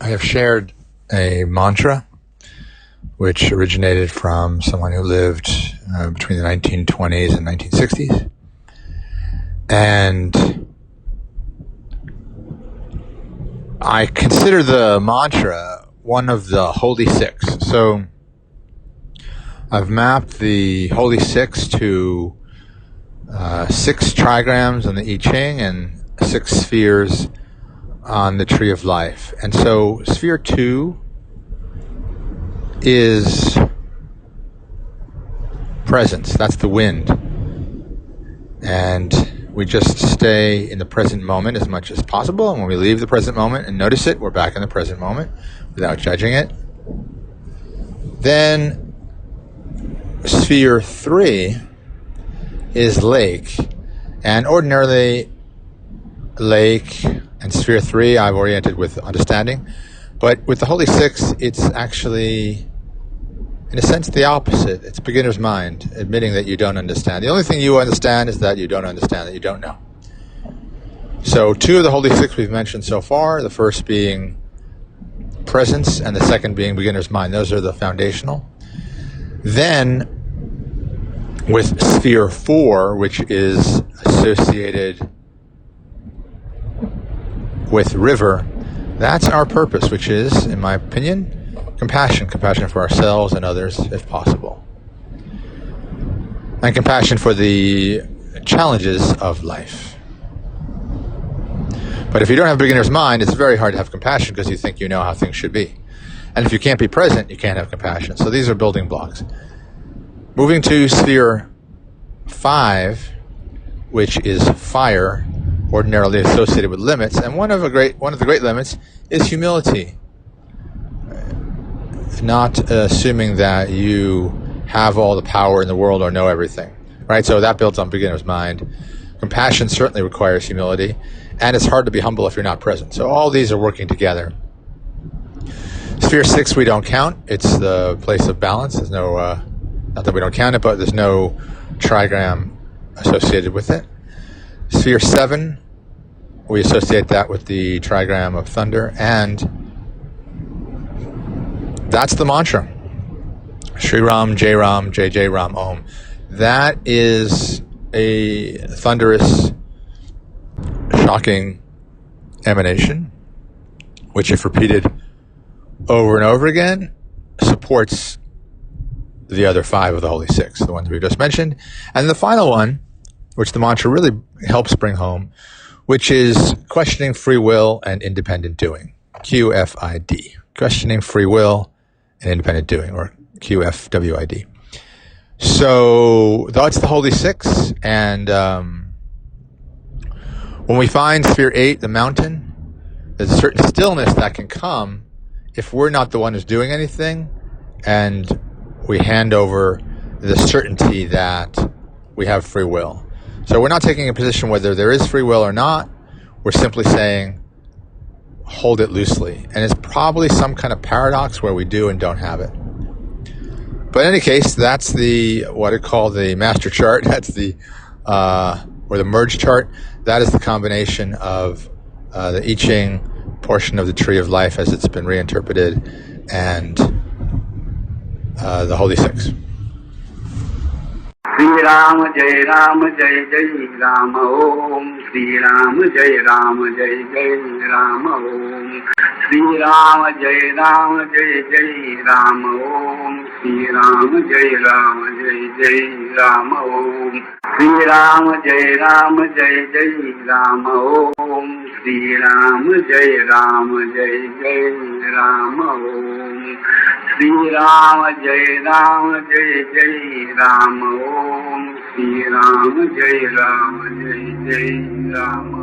I have shared a mantra which originated from someone who lived between the 1920s and 1960s. And I consider the mantra one of the Holy Six. So I've mapped the Holy Six to 6 trigrams on the I Ching and 6 spheres on the Tree of Life. And so sphere 2 is presence. That's the wind. And we just stay in the present moment as much as possible. And when we leave the present moment and notice it, we're back in the present moment without judging it. Then sphere 3 is lake. And ordinarily, lake and sphere 3 I've oriented with understanding. But with the Holy Six, it's actually, in a sense, the opposite. It's beginner's mind, admitting that you don't understand. The only thing you understand is that you don't understand, that you don't know. So 2 of the Holy Six we've mentioned so far, the first being presence and the second being beginner's mind. Those are the foundational. Then with sphere 4, which is associated with river, that's our purpose, which is, in my opinion, compassion for ourselves and others, if possible. And compassion for the challenges of life. But if you don't have beginner's mind, it's very hard to have compassion because you think you know how things should be. And if you can't be present, you can't have compassion. So these are building blocks. Moving to sphere 5, which is fire, ordinarily associated with limits, and one of the great limits is humility. Not assuming that you have all the power in the world or know everything, right? So that builds on beginner's mind. Compassion certainly requires humility, and it's hard to be humble if you're not present. So all these are working together. Sphere 6 we don't count. It's the place of balance. There's no, not that we don't count it, but there's no trigram associated with it. Sphere 7, we associate that with the trigram of thunder, and that's the mantra. Shri Ram, Jai Ram, Jai Jai Ram, Om. That is a thunderous, shocking emanation, which, if repeated over and over again, supports the other 5 of the Holy Six, the ones we just mentioned. And the final one, which the mantra really helps bring home, which is questioning free will and independent doing. QFID. Questioning free will and independent doing, or QFWID. So that's the Holy Six. And when we find sphere 8, the mountain, there's a certain stillness that can come if we're not the one who's doing anything, and we hand over the certainty that we have free will. So we're not taking a position whether there is free will or not. We're simply saying, hold it loosely. And it's probably some kind of paradox where we do and don't have it. But in any case, that's what I call the master chart. That's the, or the merge chart. That is the combination of the I Ching portion of the Tree of Life as it's been reinterpreted and the Holy Six. Sri Ram Jai Ram Jai Jai Ram Om. Sri Ram Jai Ram Jai Jai Ram Om. Sri Ram Jai Ram Jai Jai Ram Om. Sri Ram Jai Ram Jai Jai Ram Om. Sri Ram Jai Ram Jai Jai Ram Om. Sri Ram Jai Ram Jai Jai Ram Om. Sri Ram Jai Ram Jai Jai Ram Om. Sri Ram Jai Ram Jai Jai Ram.